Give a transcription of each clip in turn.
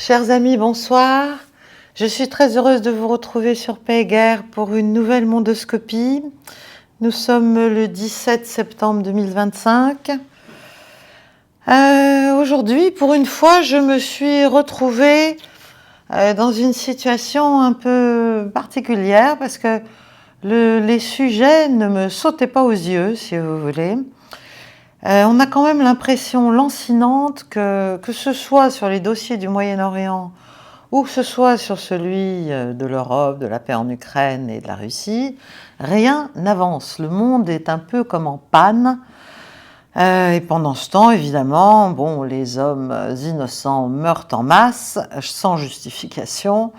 Chers amis, bonsoir. Je suis très heureuse de vous retrouver sur Payguerre pour une nouvelle mondoscopie. Nous sommes le 17 septembre 2025. Aujourd'hui, pour une fois, je me suis retrouvée dans une situation un peu particulière parce que les sujets ne me sautaient pas aux yeux, si vous voulez. On a quand même l'impression lancinante que ce soit sur les dossiers du Moyen-Orient ou que ce soit sur celui de l'Europe, de la paix en Ukraine et de la Russie, rien n'avance. Le monde est un peu comme en panne. Et pendant ce temps, évidemment, les hommes innocents meurent en masse, sans justification,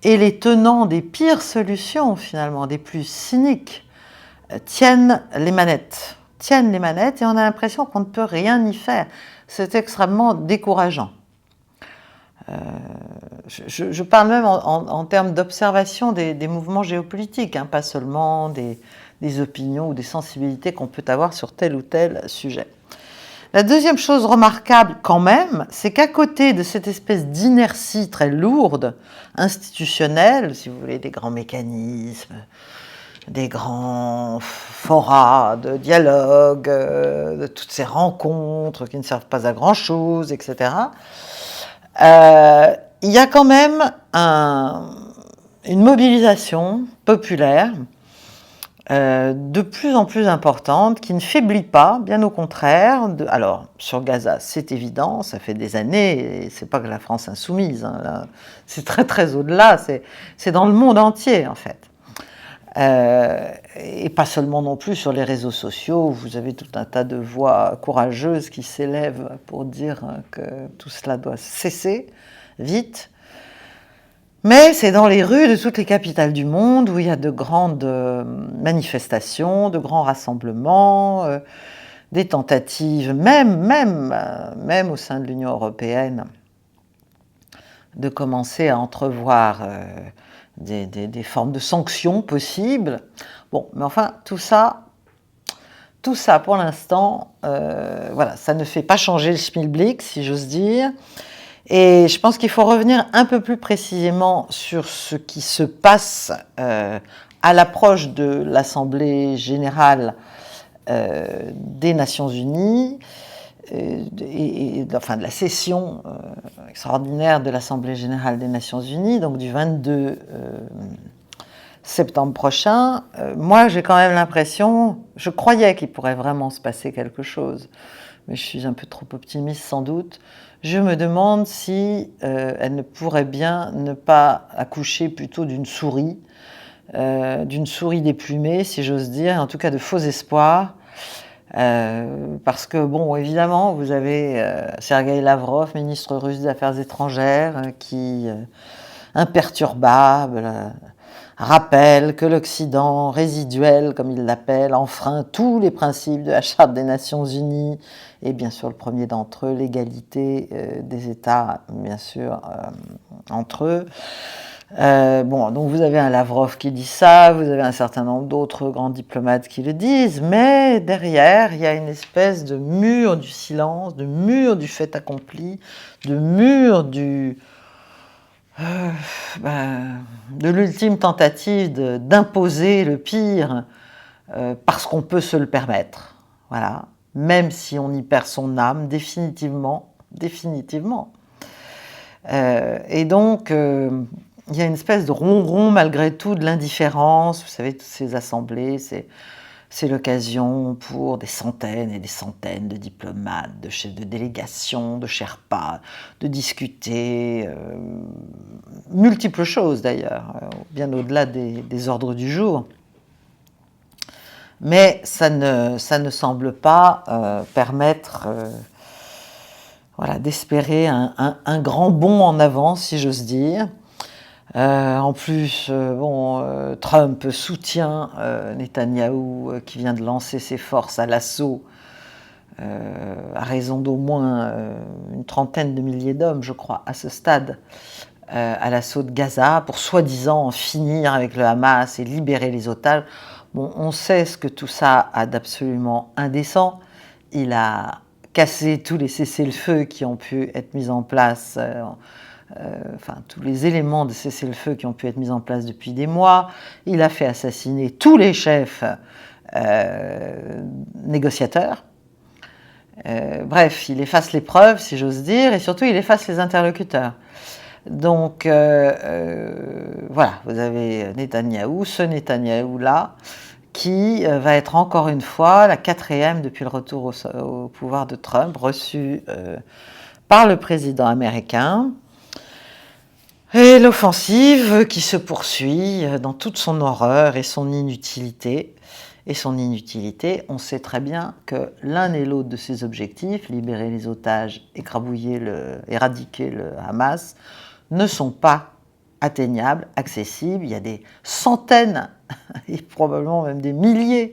et les tenants des pires solutions, finalement, des plus cyniques, tiennent les manettes, et on a l'impression qu'on ne peut rien y faire. C'est extrêmement décourageant. Je parle même en termes d'observation des mouvements géopolitiques, hein, pas seulement des opinions ou des sensibilités qu'on peut avoir sur tel ou tel sujet. La deuxième chose remarquable quand même, c'est qu'à côté de cette espèce d'inertie très lourde, institutionnelle, si vous voulez, des grands mécanismes, des grands forats de dialogue, de toutes ces rencontres qui ne servent pas à grand-chose, etc., il y a quand même une mobilisation populaire de plus en plus importante, qui ne faiblit pas, bien au contraire. Alors, sur Gaza, c'est évident, ça fait des années, et c'est pas que la France insoumise, hein, là, c'est très très au-delà, c'est dans le monde entier en fait. Et pas seulement non plus sur les réseaux sociaux, où vous avez tout un tas de voix courageuses qui s'élèvent pour dire que tout cela doit cesser vite. Mais c'est dans les rues de toutes les capitales du monde où il y a de grandes manifestations, de grands rassemblements, des tentatives, même au sein de l'Union européenne, de commencer à entrevoir des formes de sanctions possibles. Bon, mais enfin, tout ça pour l'instant, voilà, ça ne fait pas changer le schmilblick, si j'ose dire. Et je pense qu'il faut revenir un peu plus précisément sur ce qui se passe à l'approche de l'Assemblée générale des Nations Unies, enfin de la session extraordinaire de l'Assemblée générale des Nations Unies, donc du 22 septembre prochain. Moi, j'ai quand même l'impression, je croyais qu'il pourrait vraiment se passer quelque chose, mais je suis un peu trop optimiste sans doute. Je me demande si elle ne pourrait bien ne pas accoucher plutôt d'une souris déplumée, si j'ose dire, en tout cas de faux espoirs. Parce que, bon, évidemment, vous avez Sergueï Lavrov, ministre russe des Affaires étrangères, qui, imperturbable, rappelle que l'Occident résiduel, comme il l'appelle, enfreint tous les principes de la Charte des Nations Unies, et bien sûr le premier d'entre eux, l'égalité des États, bien sûr, entre eux. Donc vous avez un Lavrov qui dit ça, vous avez un certain nombre d'autres grands diplomates qui le disent, mais derrière, il y a une espèce de mur du silence, de mur du fait accompli, de mur de l'ultime tentative d'imposer le pire parce qu'on peut se le permettre. Voilà. Même si on y perd son âme, définitivement. Et donc, il y a une espèce de ronron malgré tout de l'indifférence. Vous savez, toutes ces assemblées, c'est l'occasion pour des centaines et des centaines de diplomates, de chefs de délégation, de Sherpas, de discuter multiples choses d'ailleurs, bien au-delà des ordres du jour. Mais ça ne semble pas permettre d'espérer un grand bond en avant, si j'ose dire. En plus, Trump soutient Netanyahou qui vient de lancer ses forces à l'assaut à raison d'au moins une trentaine de milliers d'hommes, je crois, à ce stade, à l'assaut de Gaza pour soi-disant en finir avec le Hamas et libérer les otages. Bon, on sait ce que tout ça a d'absolument indécent. Il a cassé tous les cessez-le-feu qui ont pu être mis en place enfin tous les éléments de cessez-le-feu qui ont pu être mis en place depuis des mois. Il a fait assassiner tous les chefs négociateurs. Bref, il efface les preuves, si j'ose dire, et surtout il efface les interlocuteurs. Donc voilà, vous avez Netanyahou, ce Netanyahou-là, qui va être encore une fois la 4e depuis le retour au pouvoir de Trump, reçu par le président américain. Et l'offensive qui se poursuit dans toute son horreur et son inutilité. Et son inutilité, on sait très bien que l'un et l'autre de ses objectifs, libérer les otages, éradiquer le Hamas, ne sont pas atteignables, accessibles. Il y a des centaines, et probablement même des milliers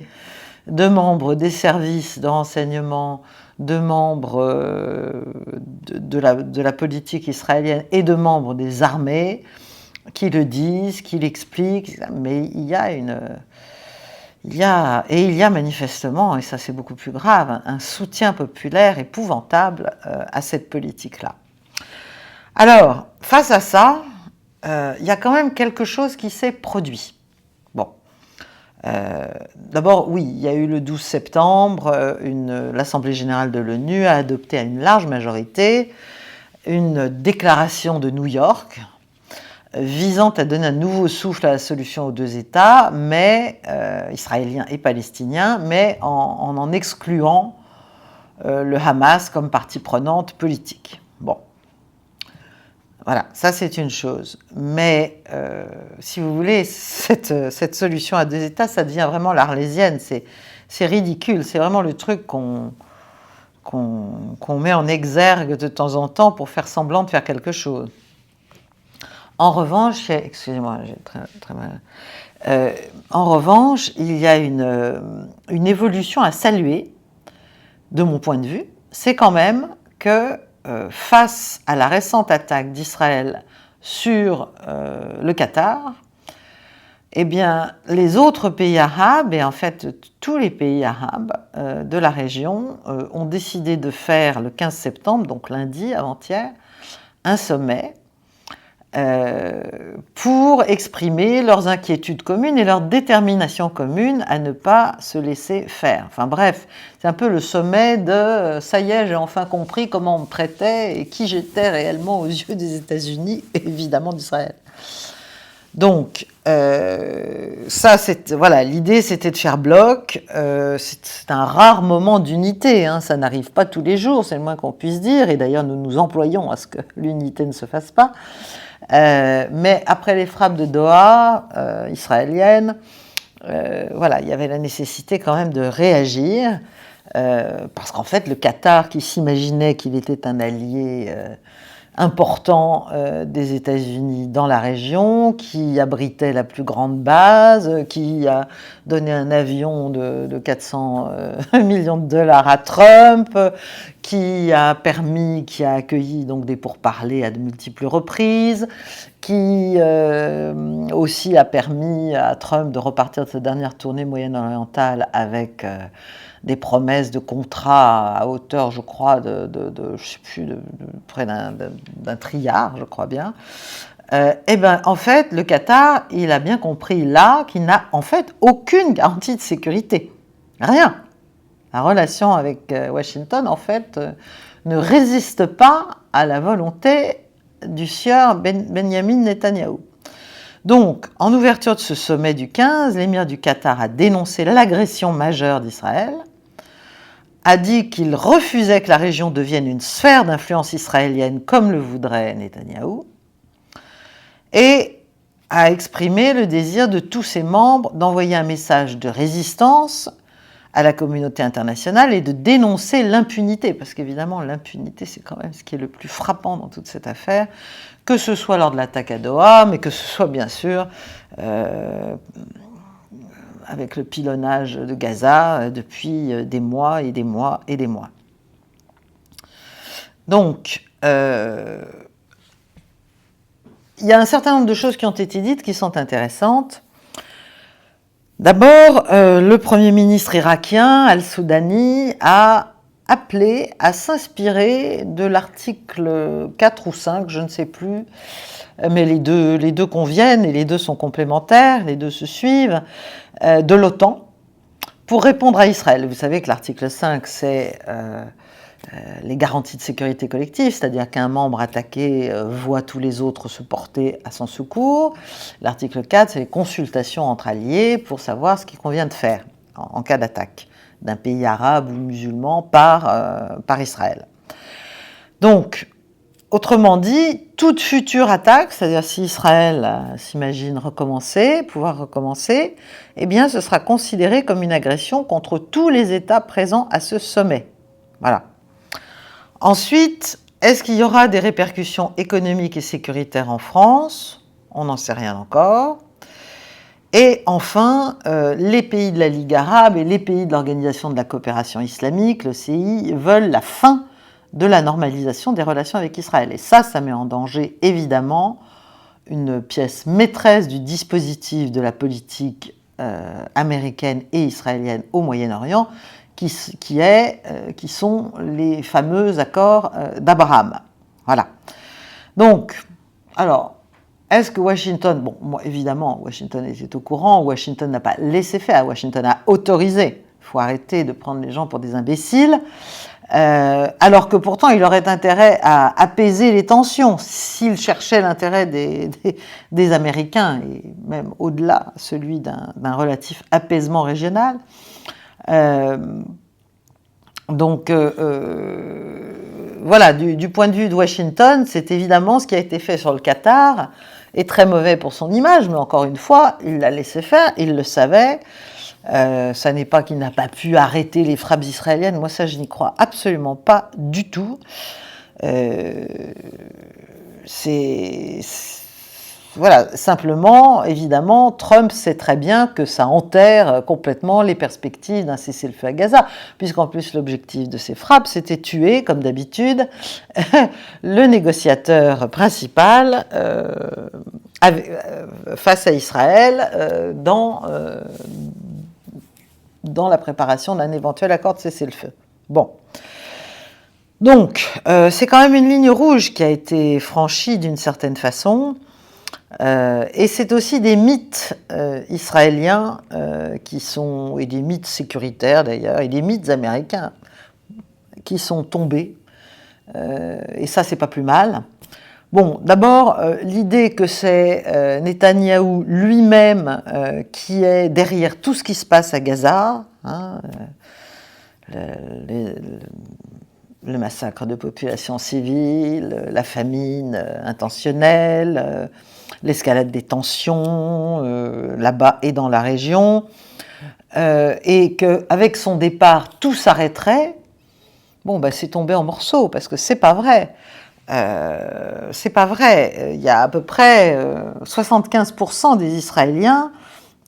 de membres des services de renseignement, de membres de la politique israélienne et de membres des armées qui le disent, qui l'expliquent, mais il y a manifestement, et ça c'est beaucoup plus grave, un soutien populaire épouvantable à cette politique-là. Alors, face à ça, il y a quand même quelque chose qui s'est produit. Bon. D'abord, oui, il y a eu le 12 septembre, l'Assemblée générale de l'ONU a adopté à une large majorité une déclaration de New York visant à donner un nouveau souffle à la solution aux deux États, mais israélien et palestinien, mais en excluant le Hamas comme partie prenante politique. Bon. Voilà, ça c'est une chose. Mais si vous voulez, cette solution à deux États, ça devient vraiment l'arlésienne. C'est ridicule, c'est vraiment le truc qu'on met en exergue de temps en temps pour faire semblant de faire quelque chose. En revanche, excusez-moi, j'ai très mal. En revanche, il y a une évolution à saluer, de mon point de vue. C'est quand même que face à la récente attaque d'Israël sur le Qatar, eh bien, les autres pays arabes, et en fait tous les pays arabes de la région, ont décidé de faire le 15 septembre, donc lundi, avant-hier, un sommet pour exprimer leurs inquiétudes communes et leur détermination commune à ne pas se laisser faire. Enfin bref, c'est un peu le sommet de « ça y est, j'ai enfin compris comment on me traitait et qui j'étais réellement aux yeux des États-Unis et évidemment d'Israël ». Donc, voilà, l'idée c'était de faire bloc, c'est un rare moment d'unité, hein, ça n'arrive pas tous les jours, c'est le moins qu'on puisse dire, et d'ailleurs nous nous employons à ce que l'unité ne se fasse pas. Mais après les frappes de Doha israéliennes, voilà, il y avait la nécessité quand même de réagir, parce qu'en fait le Qatar, qui s'imaginait qu'il était un allié important des États-Unis dans la région, qui abritait la plus grande base, qui a donné un avion de 400 millions de dollars à Trump, qui a accueilli donc des pourparlers à de multiples reprises, qui aussi a permis à Trump de repartir de sa dernière tournée moyen-orientale avec des promesses de contrats à hauteur, je crois, je sais plus, près d'un trilliard, je crois bien. Eh bien, en fait, le Qatar, il a bien compris là qu'il n'a en fait aucune garantie de sécurité. Rien. La relation avec Washington, en fait, ne résiste pas à la volonté du sieur Benjamin Netanyahou. Donc, en ouverture de ce sommet du 15, l'émir du Qatar a dénoncé l'agression majeure d'Israël, a dit qu'il refusait que la région devienne une sphère d'influence israélienne comme le voudrait Netanyahou, et a exprimé le désir de tous ses membres d'envoyer un message de résistance à la communauté internationale et de dénoncer l'impunité, parce qu'évidemment l'impunité c'est quand même ce qui est le plus frappant dans toute cette affaire, que ce soit lors de l'attaque à Doha, mais que ce soit bien sûr avec le pilonnage de Gaza depuis des mois et des mois et des mois. Donc, il y a un certain nombre de choses qui ont été dites qui sont intéressantes. D'abord, le Premier ministre irakien, Al-Soudani, a appelés à s'inspirer de l'article 4 ou 5, je ne sais plus, mais les deux conviennent et les deux sont complémentaires, les deux se suivent, de l'OTAN, pour répondre à Israël. Vous savez que l'article 5, c'est les garanties de sécurité collective, c'est-à-dire qu'un membre attaqué voit tous les autres se porter à son secours. L'article 4, c'est les consultations entre alliés pour savoir ce qu'il convient de faire en cas d'attaque d'un pays arabe ou musulman par Israël. Donc, autrement dit, toute future attaque, c'est-à-dire si Israël s'imagine pouvoir recommencer, eh bien ce sera considéré comme une agression contre tous les États présents à ce sommet. Voilà. Ensuite, est-ce qu'il y aura des répercussions économiques et sécuritaires en France? On n'en sait rien encore. Et enfin, les pays de la Ligue arabe et les pays de l'Organisation de la coopération islamique, le CI, veulent la fin de la normalisation des relations avec Israël. Et ça met en danger, évidemment, une pièce maîtresse du dispositif de la politique américaine et israélienne au Moyen-Orient, qui sont les fameux accords d'Abraham. Voilà. Donc, alors, est-ce que Washington... Bon, moi, évidemment, Washington était au courant, Washington n'a pas laissé faire, Washington a autorisé. Il faut arrêter de prendre les gens pour des imbéciles. Alors que pourtant, il aurait intérêt à apaiser les tensions s'il cherchait l'intérêt des Américains, et même au-delà, celui d'un relatif apaisement régional. Voilà, du point de vue de Washington, c'est évidemment ce qui a été fait sur le Qatar est très mauvais pour son image, mais encore une fois, il l'a laissé faire, il le savait. Ça n'est pas qu'il n'a pas pu arrêter les frappes israéliennes, moi ça je n'y crois absolument pas du tout. Voilà, simplement, évidemment, Trump sait très bien que ça enterre complètement les perspectives d'un cessez-le-feu à Gaza, puisqu'en plus l'objectif de ces frappes, c'était tuer, comme d'habitude, le négociateur principal face à Israël dans la préparation d'un éventuel accord de cessez-le-feu. Bon. Donc, c'est quand même une ligne rouge qui a été franchie d'une certaine façon. Et c'est aussi des mythes israéliens et des mythes sécuritaires d'ailleurs, et des mythes américains qui sont tombés. Et ça, c'est pas plus mal. Bon, d'abord, l'idée que c'est Netanyahou lui-même qui est derrière tout ce qui se passe à Gaza, hein, le massacre de populations civiles, la famine intentionnelle, l'escalade des tensions là-bas et dans la région, et qu'avec son départ, tout s'arrêterait, bon, ben, c'est tombé en morceaux, parce que c'est pas vrai. C'est pas vrai. Il y a à peu près 75% des Israéliens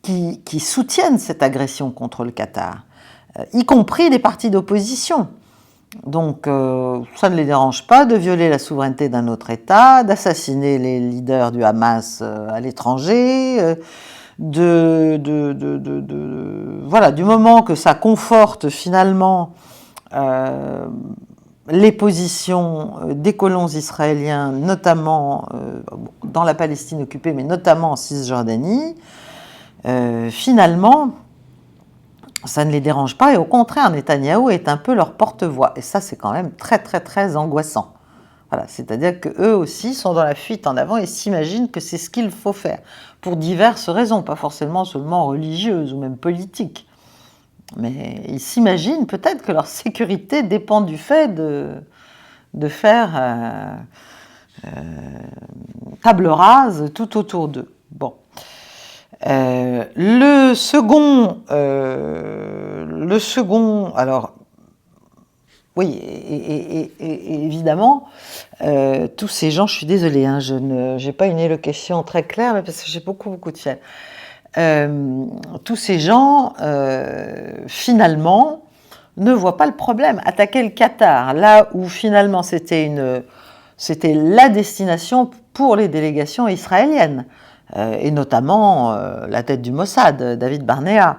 qui soutiennent cette agression contre le Qatar, y compris des partis d'opposition. Donc, ça ne les dérange pas de violer la souveraineté d'un autre État, d'assassiner les leaders du Hamas à l'étranger, voilà, du moment que ça conforte finalement les positions des colons israéliens, notamment dans la Palestine occupée, mais notamment en Cisjordanie, finalement, ça ne les dérange pas, et au contraire, Netanyahou est un peu leur porte-voix. Et ça, c'est quand même très, très, très angoissant. Voilà, c'est-à-dire qu'eux aussi sont dans la fuite en avant et s'imaginent que c'est ce qu'il faut faire, pour diverses raisons, pas forcément seulement religieuses ou même politiques. Mais ils s'imaginent peut-être que leur sécurité dépend du fait de faire table rase tout autour d'eux. Bon. Le second, alors, oui, et évidemment, tous ces gens, je suis désolée, hein, je n'ai pas une élocution très claire, mais parce que j'ai beaucoup de fiel. Tous ces gens, finalement, ne voient pas le problème. Attaquer le Qatar, là où finalement c'était la destination pour les délégations israéliennes, et notamment la tête du Mossad, David Barnea.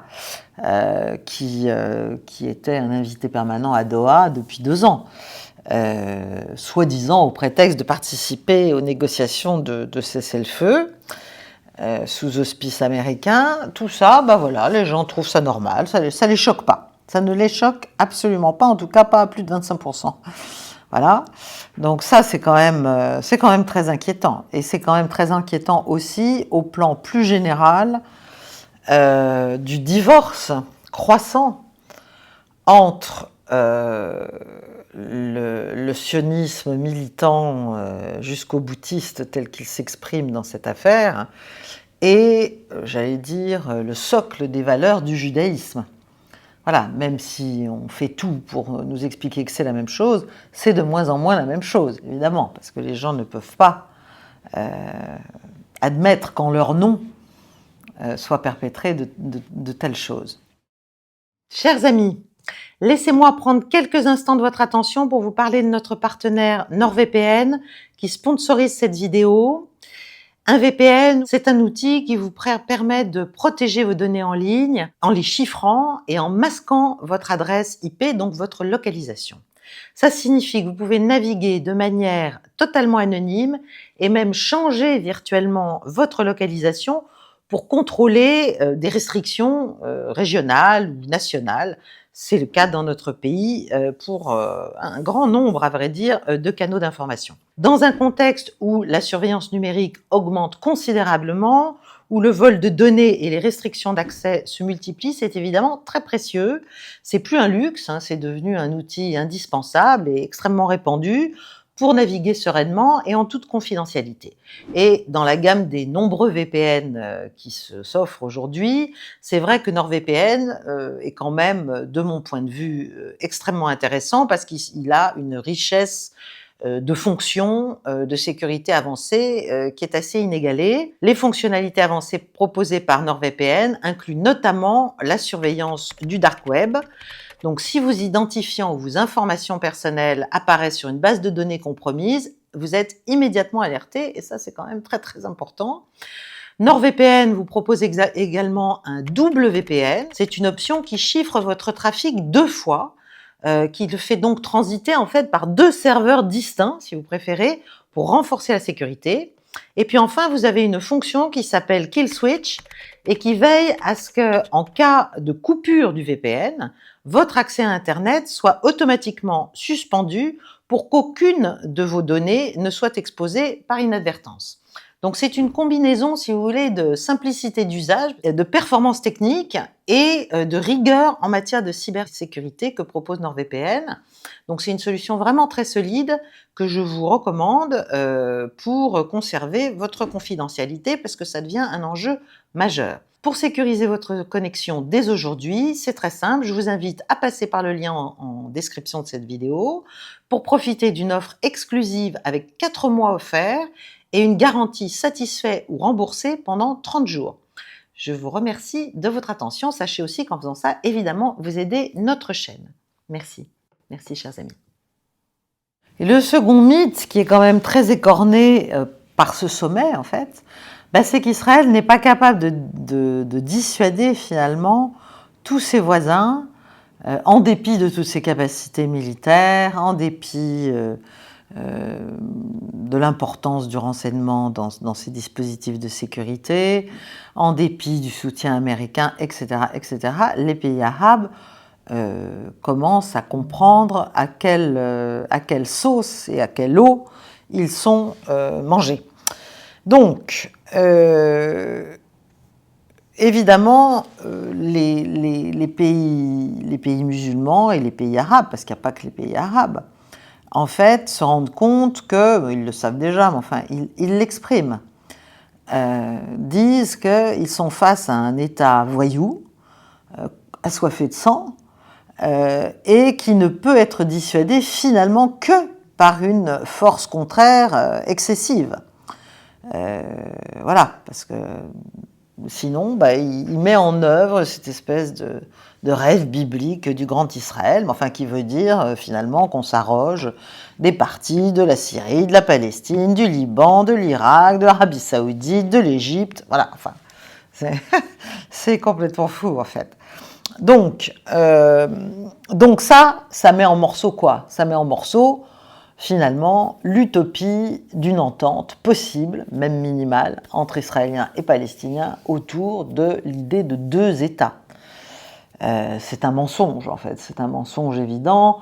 qui était un invité permanent à Doha depuis 2 ans, soi-disant au prétexte de participer aux négociations de cessez-le-feu, sous auspice américain. Tout ça, bah voilà, les gens trouvent ça normal, ça les choque pas. Ça ne les choque absolument pas, en tout cas pas à plus de 25%. Voilà. Donc ça, c'est quand même très inquiétant. Et c'est quand même très inquiétant aussi au plan plus général du divorce croissant entre le sionisme militant jusqu'au boutiste tel qu'il s'exprime dans cette affaire et, j'allais dire, le socle des valeurs du judaïsme. Voilà, même si on fait tout pour nous expliquer que c'est la même chose, c'est de moins en moins la même chose, évidemment, parce que les gens ne peuvent pas admettre qu'en leur nom soit perpétré de telles choses. Chers amis, laissez-moi prendre quelques instants de votre attention pour vous parler de notre partenaire NordVPN qui sponsorise cette vidéo. Un VPN, c'est un outil qui vous permet de protéger vos données en ligne en les chiffrant et en masquant votre adresse IP, donc votre localisation. Ça signifie que vous pouvez naviguer de manière totalement anonyme et même changer virtuellement votre localisation pour contrôler des restrictions régionales ou nationales. C'est le cas dans notre pays pour un grand nombre, à vrai dire, de canaux d'information. Dans un contexte où la surveillance numérique augmente considérablement, où le vol de données et les restrictions d'accès se multiplient, c'est évidemment très précieux. C'est plus un luxe, c'est devenu un outil indispensable et extrêmement répandu pour naviguer sereinement et en toute confidentialité. Et dans la gamme des nombreux VPN qui s'offrent aujourd'hui, c'est vrai que NordVPN est quand même, de mon point de vue, extrêmement intéressant parce qu'il a une richesse de fonctions de sécurité avancée qui est assez inégalée. Les fonctionnalités avancées proposées par NordVPN incluent notamment la surveillance du dark web. Donc, si vos identifiants ou vos informations personnelles apparaissent sur une base de données compromise, vous êtes immédiatement alerté, et ça, c'est quand même très, très important. NordVPN vous propose également un double VPN. C'est une option qui chiffre votre trafic 2 fois, qui le fait donc transiter en fait par 2 serveurs distincts, si vous préférez, pour renforcer la sécurité. Et puis enfin, vous avez une fonction qui s'appelle Kill Switch et qui veille à ce que, en cas de coupure du VPN, votre accès à Internet soit automatiquement suspendu pour qu'aucune de vos données ne soit exposée par inadvertance. Donc c'est une combinaison, si vous voulez, de simplicité d'usage, de performance technique et de rigueur en matière de cybersécurité que propose NordVPN. Donc c'est une solution vraiment très solide que je vous recommande pour conserver votre confidentialité parce que ça devient un enjeu majeur. Pour sécuriser votre connexion dès aujourd'hui, c'est très simple, je vous invite à passer par le lien en description de cette vidéo pour profiter d'une offre exclusive avec 4 mois offerts et une garantie satisfait ou remboursée pendant 30 jours. Je vous remercie de votre attention. Sachez aussi qu'en faisant ça, évidemment, vous aidez notre chaîne. Merci. Merci, chers amis. Et le second mythe, qui est quand même très écorné par ce sommet, en fait, c'est qu'Israël n'est pas capable de dissuader finalement tous ses voisins, en dépit de toutes ses capacités militaires, en dépit de l'importance du renseignement dans ces dispositifs de sécurité, en dépit du soutien américain, etc., etc., les pays arabes commencent à comprendre à quelle sauce et à quelle eau ils sont mangés. Donc, évidemment, les pays musulmans et les pays arabes, parce qu'il n'y a pas que les pays arabes, en fait, se rendent compte que, ils le savent déjà, mais enfin, ils l'expriment, disent qu'ils sont face à un État voyou, assoiffé de sang, et qui ne peut être dissuadé finalement que par une force contraire excessive. Voilà, parce que sinon, il met en œuvre cette espèce de rêve biblique du grand Israël, mais enfin qui veut dire finalement qu'on s'arroge des parties de la Syrie, de la Palestine, du Liban, de l'Irak, de l'Arabie Saoudite, de l'Égypte, voilà, enfin, c'est complètement fou en fait. Donc ça met en morceaux quoi? Ça met en morceaux, finalement, l'utopie d'une entente possible, même minimale, entre Israéliens et Palestiniens autour de l'idée de 2 États. C'est un mensonge, en fait, c'est un mensonge évident.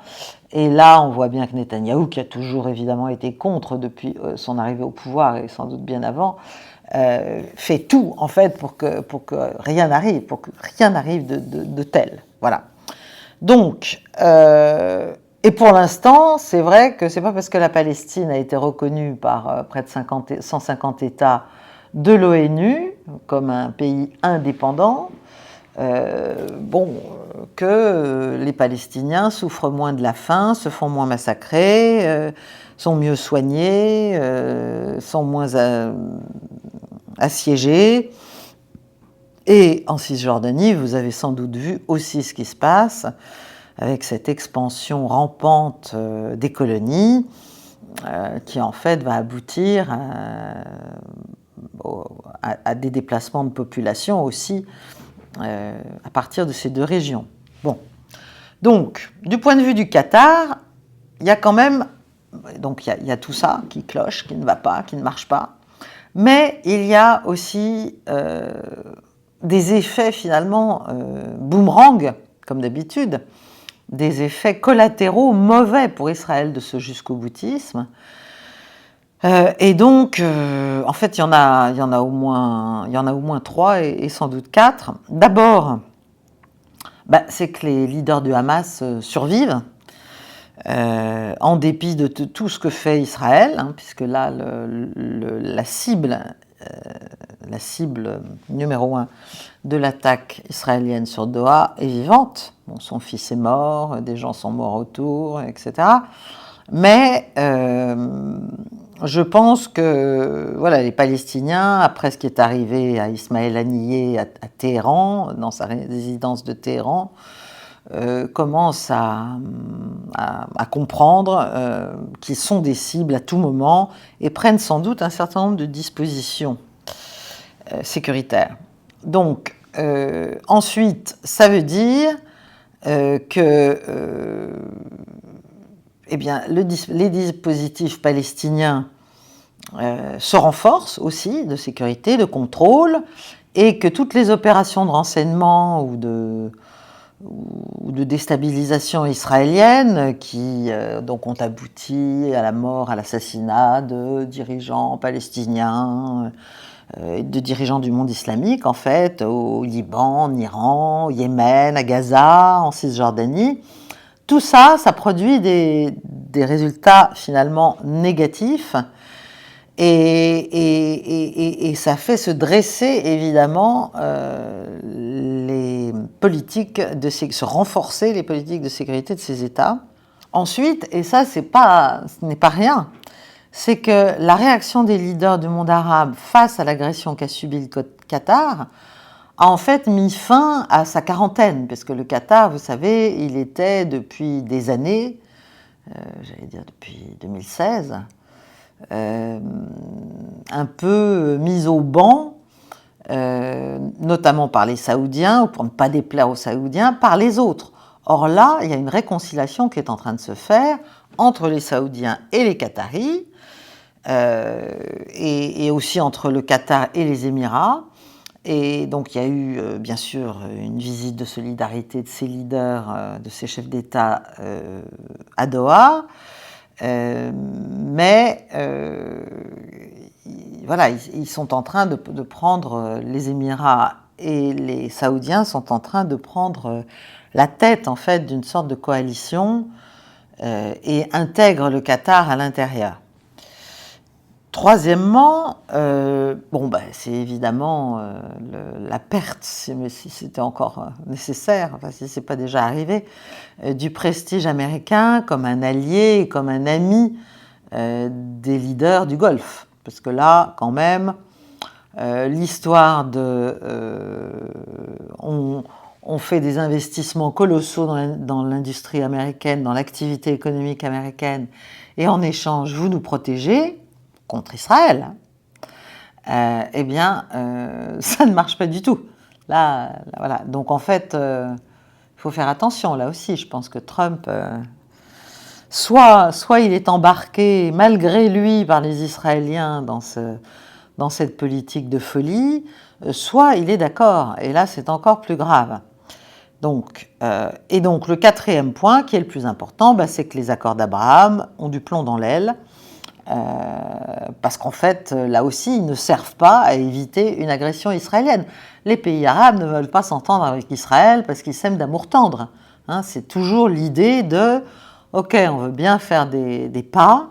Et là, on voit bien que Netanyahou, qui a toujours évidemment été contre depuis son arrivée au pouvoir, et sans doute bien avant, fait tout, en fait, pour que rien n'arrive, de tel. Voilà. Donc, et pour l'instant, c'est vrai que c'est pas parce que la Palestine a été reconnue par près de 150 États de l'ONU comme un pays indépendant, que les Palestiniens souffrent moins de la faim, se font moins massacrer, sont mieux soignés, sont moins assiégés. Et en Cisjordanie, vous avez sans doute vu aussi ce qui se passe avec cette expansion rampante des colonies, qui en fait va aboutir à des déplacements de population aussi à partir de ces 2 régions. Bon. Donc, du point de vue du Qatar, il y a quand même, donc il y a tout ça qui cloche, qui ne va pas, qui ne marche pas, mais il y a aussi des effets finalement boomerang, comme d'habitude, des effets collatéraux mauvais pour Israël de ce jusqu'au-boutisme. Et donc, en fait, il y en a au moins 3 et sans doute 4. D'abord, c'est que les leaders du Hamas survivent, en dépit de tout ce que fait Israël, hein, puisque là, la cible numéro 1 de l'attaque israélienne sur Doha est vivante. Bon, son fils est mort, des gens sont morts autour, etc. Mais je pense que voilà, les Palestiniens, après ce qui est arrivé à Ismaël Haniyeh à Téhéran, dans sa résidence de Téhéran, commencent à comprendre qu'ils sont des cibles à tout moment et prennent sans doute un certain nombre de dispositions sécuritaires. Donc, ensuite, ça veut dire que les dispositifs palestiniens se renforcent aussi de sécurité, de contrôle, et que toutes les opérations de renseignement ou de déstabilisation israélienne qui donc ont abouti à la mort, à l'assassinat de dirigeants palestiniens, de dirigeants du monde islamique, en fait, au Liban, en Iran, au Yémen, à Gaza, en Cisjordanie. Tout ça, ça produit des résultats finalement négatifs et ça fait se dresser évidemment se renforcer les politiques de sécurité de ces États. Ensuite, et ça ce n'est pas rien, c'est que la réaction des leaders du monde arabe face à l'agression qu'a subie le Qatar a en fait mis fin à sa quarantaine, parce que le Qatar, vous savez, il était depuis des années, j'allais dire depuis 2016, un peu mis au banc, notamment par les Saoudiens, ou pour ne pas déplaire aux Saoudiens, par les autres. Or là, il y a une réconciliation qui est en train de se faire entre les Saoudiens et les Qataris, et aussi entre le Qatar et les Émirats. Et donc il y a eu bien sûr une visite de solidarité de ces leaders, de ces chefs d'État à Doha, mais voilà, ils sont en train de prendre, les Émirats et les Saoudiens sont en train de prendre la tête en fait d'une sorte de coalition et intègrent le Qatar à l'intérieur. Troisièmement, c'est évidemment la perte, mais si c'était encore nécessaire, enfin si ce n'est pas déjà arrivé, du prestige américain comme un allié, comme un ami des leaders du Golfe. Parce que là, quand même, l'histoire on fait des investissements colossaux dans l'industrie américaine, dans l'activité économique américaine, et en échange, vous nous protégez contre Israël, ça ne marche pas du tout. Là, voilà. Donc en fait, Il faut faire attention, là aussi. Je pense que Trump, soit il est embarqué, malgré lui, par les Israéliens dans cette politique de folie, soit il est d'accord. Et là, c'est encore plus grave. Donc, le quatrième point, qui est le plus important, c'est que les accords d'Abraham ont du plomb dans l'aile, parce qu'en fait, là aussi, ils ne servent pas à éviter une agression israélienne. Les pays arabes ne veulent pas s'entendre avec Israël parce qu'ils s'aiment d'amour tendre. Hein, c'est toujours l'idée de « Ok, on veut bien faire des pas,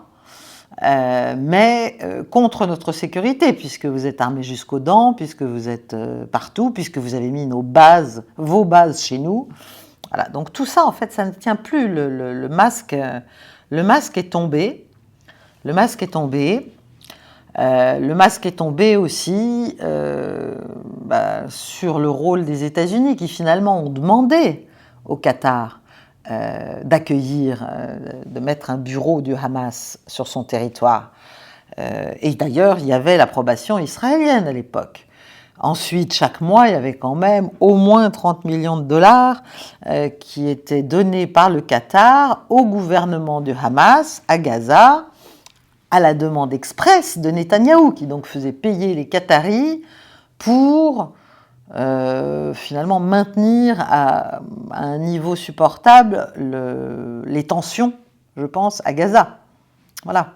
mais contre notre sécurité, puisque vous êtes armés jusqu'aux dents, puisque vous êtes partout, puisque vous avez mis vos bases chez nous. » Voilà, donc tout ça, en fait, ça ne tient plus. Le masque est tombé. Le masque est tombé. Le masque est tombé aussi sur le rôle des États-Unis, qui finalement ont demandé au Qatar d'accueillir, de mettre un bureau du Hamas sur son territoire. Et d'ailleurs, il y avait l'approbation israélienne à l'époque. Ensuite, chaque mois, il y avait quand même au moins 30 millions de dollars qui étaient donnés par le Qatar au gouvernement du Hamas à Gaza, à la demande expresse de Netanyahou, qui donc faisait payer les Qataris pour finalement maintenir à un niveau supportable les tensions, je pense, à Gaza. Voilà,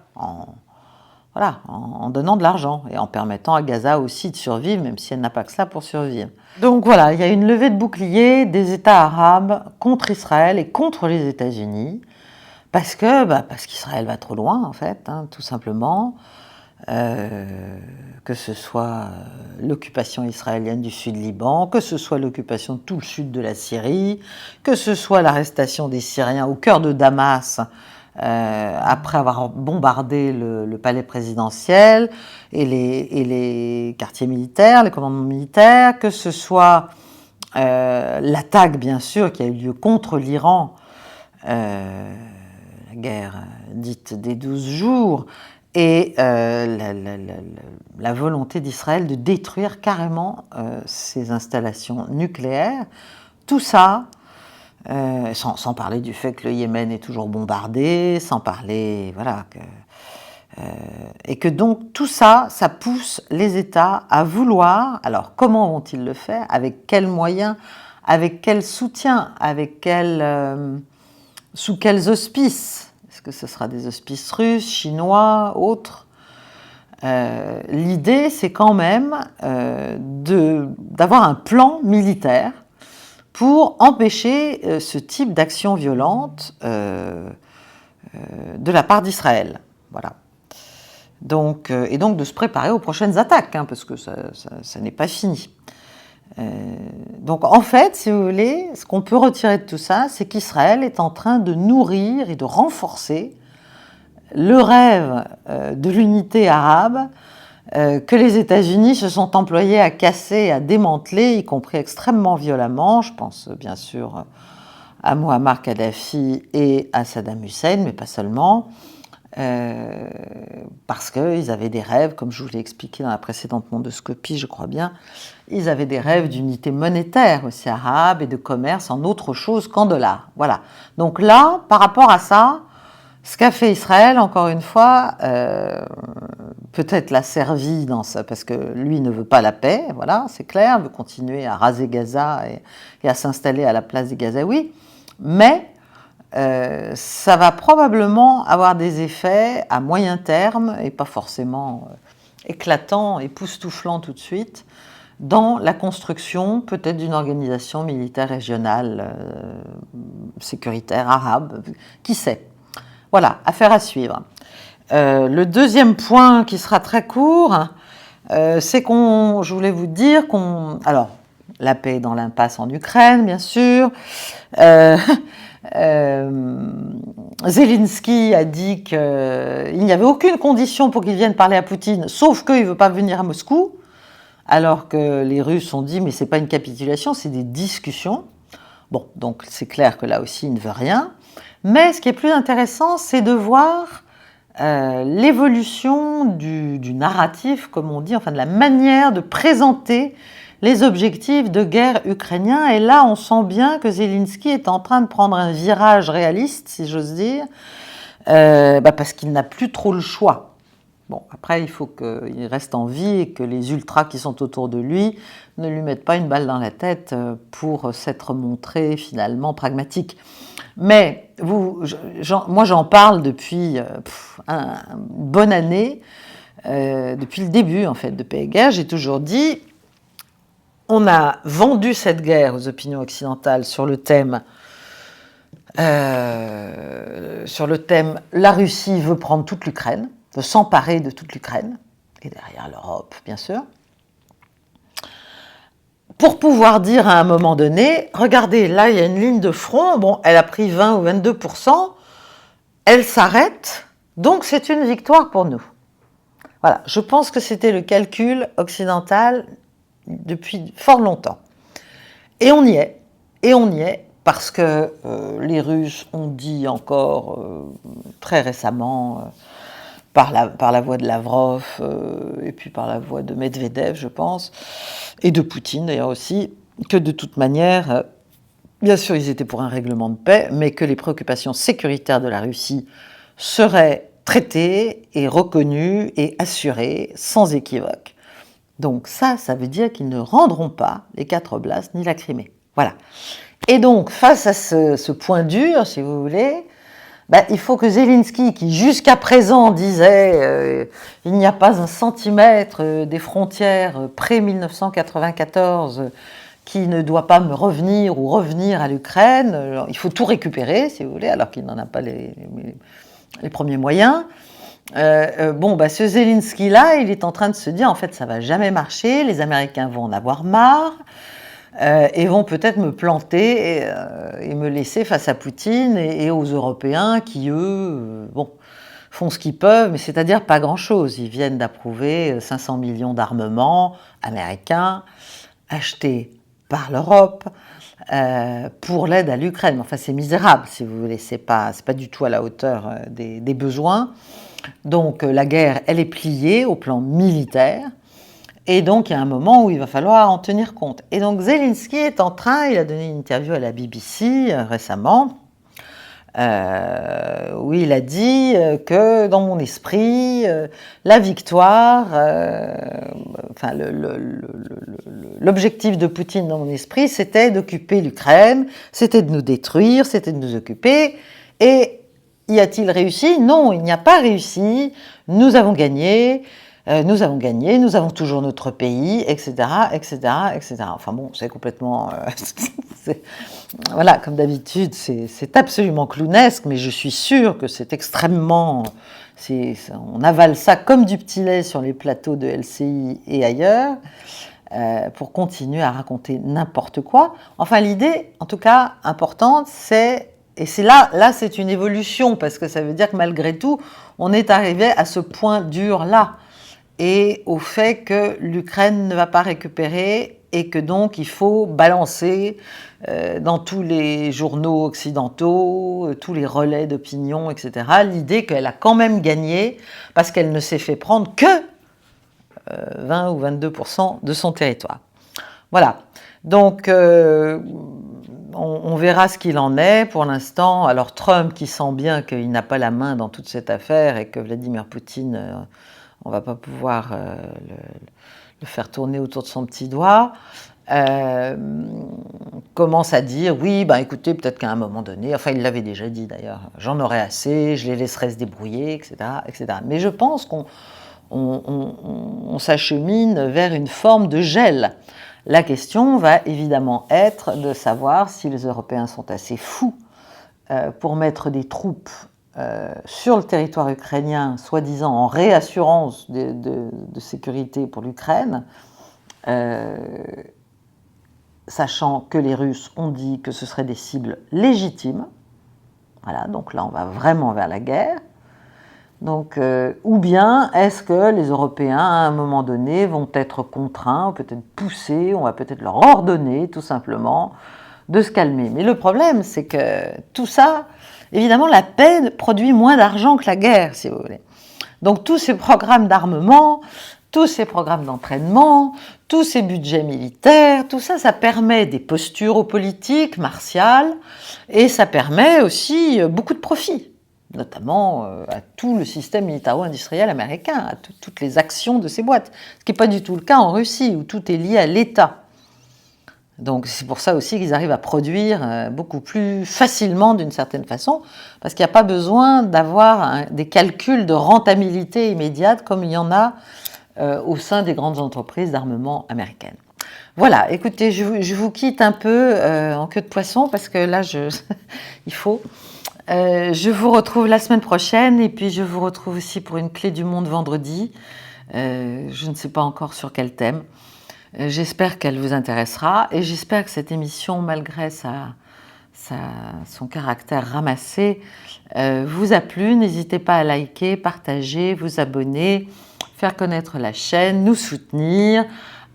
en donnant de l'argent et en permettant à Gaza aussi de survivre, même si elle n'a pas que cela pour survivre. Donc voilà, il y a une levée de bouclier des États arabes contre Israël et contre les États-Unis, parce qu'Israël va trop loin, en fait, tout simplement. Que ce soit l'occupation israélienne du sud-Liban, que ce soit l'occupation de tout le sud de la Syrie, que ce soit l'arrestation des Syriens au cœur de Damas, après avoir bombardé le palais présidentiel et les quartiers militaires, les commandements militaires, que ce soit l'attaque, bien sûr, qui a eu lieu contre l'Iran, la guerre dite des 12 jours, et la volonté d'Israël de détruire carrément ses installations nucléaires. Tout ça, sans parler du fait que le Yémen est toujours bombardé, sans parler, et que donc tout ça, ça pousse les États à vouloir, alors comment vont-ils le faire, avec quels moyens, avec quel soutien, sous quels auspices? Est-ce que ce sera des auspices russes, chinois, autres? L'idée, c'est quand même d'avoir un plan militaire pour empêcher ce type d'action violente de la part d'Israël. Voilà. Et donc de se préparer aux prochaines attaques, parce que ça n'est pas fini. Donc en fait, si vous voulez, ce qu'on peut retirer de tout ça, c'est qu'Israël est en train de nourrir et de renforcer le rêve de l'unité arabe que les États-Unis se sont employés à casser, à démanteler, y compris extrêmement violemment. Je pense bien sûr à Muammar Kadhafi et à Saddam Hussein, mais pas seulement. Parce qu'ils avaient des rêves, comme je vous l'ai expliqué dans la précédente mondoscopie, je crois bien, ils avaient des rêves d'unité monétaire aussi arabe et de commerce en autre chose qu'en dollars. Voilà. Donc là, par rapport à ça, ce qu'a fait Israël, encore une fois, peut-être l'a servi dans ça, parce que lui ne veut pas la paix, voilà, c'est clair, veut continuer à raser Gaza et à s'installer à la place des Gazaouis, mais ça va probablement avoir des effets à moyen terme, et pas forcément éclatants, époustouflants tout de suite, dans la construction peut-être d'une organisation militaire régionale sécuritaire arabe, qui sait. Voilà, affaire à suivre. Le deuxième point qui sera très court, c'est je voulais vous dire alors, la paix est dans l'impasse en Ukraine, bien sûr. Zelensky a dit qu'il n'y avait aucune condition pour qu'il vienne parler à Poutine, sauf qu'il ne veut pas venir à Moscou, alors que les Russes ont dit mais ce n'est pas une capitulation, c'est des discussions. Bon, donc c'est clair que là aussi il ne veut rien. Mais ce qui est plus intéressant, c'est de voir l'évolution du narratif, comme on dit, enfin de la manière de présenter les objectifs de guerre ukrainiens. Et là, on sent bien que Zelensky est en train de prendre un virage réaliste, si j'ose dire, parce qu'il n'a plus trop le choix. Bon, après, il faut qu'il reste en vie et que les ultras qui sont autour de lui ne lui mettent pas une balle dans la tête pour s'être montré finalement pragmatique. Mais moi, j'en parle depuis une bonne année, depuis le début en fait de Paix et Guerre. J'ai toujours dit, on a vendu cette guerre aux opinions occidentales sur le thème la Russie veut prendre toute l'Ukraine, veut s'emparer de toute l'Ukraine, et derrière l'Europe, bien sûr, pour pouvoir dire à un moment donné, regardez, là, il y a une ligne de front, bon, elle a pris 20 ou 22%, elle s'arrête, donc c'est une victoire pour nous. Voilà, je pense que c'était le calcul occidental depuis fort longtemps. Et on y est, parce que les Russes ont dit encore très récemment, par la voix de Lavrov et puis par la voix de Medvedev, je pense, et de Poutine d'ailleurs aussi, que de toute manière, bien sûr ils étaient pour un règlement de paix, mais que les préoccupations sécuritaires de la Russie seraient traitées et reconnues et assurées sans équivoque. Donc ça veut dire qu'ils ne rendront pas les 4 oblasts ni la Crimée. Voilà. Et donc, face à ce point dur, si vous voulez, il faut que Zelensky, qui jusqu'à présent disait il n'y a pas un centimètre des frontières pré-1994 qui ne doit pas me revenir ou revenir à l'Ukraine, il faut tout récupérer, si vous voulez, alors qu'il n'en a pas les premiers moyens. Ce Zelensky-là, il est en train de se dire, en fait, ça ne va jamais marcher, les Américains vont en avoir marre, et vont peut-être me planter et me laisser face à Poutine et aux Européens qui, eux, font ce qu'ils peuvent, mais c'est-à-dire pas grand-chose. Ils viennent d'approuver 500 millions d'armements américains achetés par l'Europe pour l'aide à l'Ukraine. Enfin, c'est misérable, si vous voulez, c'est pas du tout à la hauteur des besoins. Donc la guerre, elle est pliée au plan militaire. Et donc, il y a un moment où il va falloir en tenir compte. Et donc, Zelensky est en train, il a donné une interview à la BBC récemment, où il a dit que dans mon esprit, la victoire, l'objectif de Poutine dans mon esprit, c'était d'occuper l'Ukraine, c'était de nous détruire, c'était de nous occuper. Et y a-t-il réussi? Non, il n'y a pas réussi. Nous avons gagné. Nous avons toujours notre pays, etc., etc., etc. Enfin bon, c'est complètement... voilà, comme d'habitude, c'est absolument clownesque, mais je suis sûre que c'est extrêmement... on avale ça comme du petit lait sur les plateaux de LCI et ailleurs, pour continuer à raconter n'importe quoi. Enfin, l'idée, en tout cas, importante, c'est... Et c'est là, c'est une évolution, parce que ça veut dire que malgré tout, on est arrivé à ce point dur-là, et au fait que l'Ukraine ne va pas récupérer et que donc il faut balancer dans tous les journaux occidentaux, tous les relais d'opinion, etc., l'idée qu'elle a quand même gagné parce qu'elle ne s'est fait prendre que 20 ou 22% de son territoire. Voilà. Donc, on verra ce qu'il en est pour l'instant. Alors Trump qui sent bien qu'il n'a pas la main dans toute cette affaire et que Vladimir Poutine... on ne va pas pouvoir le faire tourner autour de son petit doigt, commence à dire, oui, écoutez, peut-être qu'à un moment donné, enfin il l'avait déjà dit d'ailleurs, j'en aurai assez, je les laisserai se débrouiller, etc. etc. Mais je pense qu'on s'achemine vers une forme de gel. La question va évidemment être de savoir si les Européens sont assez fous pour mettre des troupes sur le territoire ukrainien, soi-disant en réassurance de sécurité pour l'Ukraine, sachant que les Russes ont dit que ce seraient des cibles légitimes. Voilà, donc là on va vraiment vers la guerre. Donc, ou bien est-ce que les Européens, à un moment donné, vont être contraints, peut-être poussés, on va peut-être leur ordonner tout simplement de se calmer. Mais le problème, c'est que tout ça, évidemment, la paix produit moins d'argent que la guerre, si vous voulez. Donc tous ces programmes d'armement, tous ces programmes d'entraînement, tous ces budgets militaires, tout ça, ça permet des postures aux politiques martiales et ça permet aussi beaucoup de profits, notamment à tout le système militaro-industriel américain, à toutes les actions de ces boîtes, ce qui n'est pas du tout le cas en Russie, où tout est lié à l'État. Donc c'est pour ça aussi qu'ils arrivent à produire beaucoup plus facilement d'une certaine façon, parce qu'il n'y a pas besoin d'avoir des calculs de rentabilité immédiate comme il y en a au sein des grandes entreprises d'armement américaines. Voilà, écoutez, je vous quitte un peu en queue de poisson, parce que là, il faut. Je vous retrouve la semaine prochaine, et puis je vous retrouve aussi pour une clé du monde vendredi. Je ne sais pas encore sur quel thème. J'espère qu'elle vous intéressera et j'espère que cette émission, malgré son caractère ramassé, vous a plu. N'hésitez pas à liker, partager, vous abonner, faire connaître la chaîne, nous soutenir,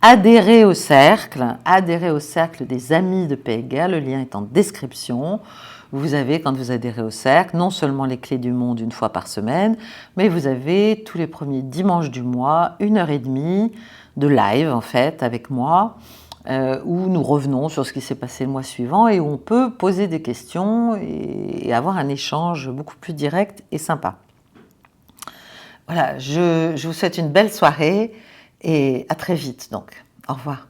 adhérer au cercle des amis de PEGA. Le lien est en description. Vous avez, quand vous adhérez au cercle, non seulement les clés du monde une fois par semaine, mais vous avez tous les premiers dimanches du mois, 1h30 de live en fait avec moi, où nous revenons sur ce qui s'est passé le mois suivant et où on peut poser des questions et avoir un échange beaucoup plus direct et sympa. Voilà, je vous souhaite une belle soirée et à très vite donc. Au revoir.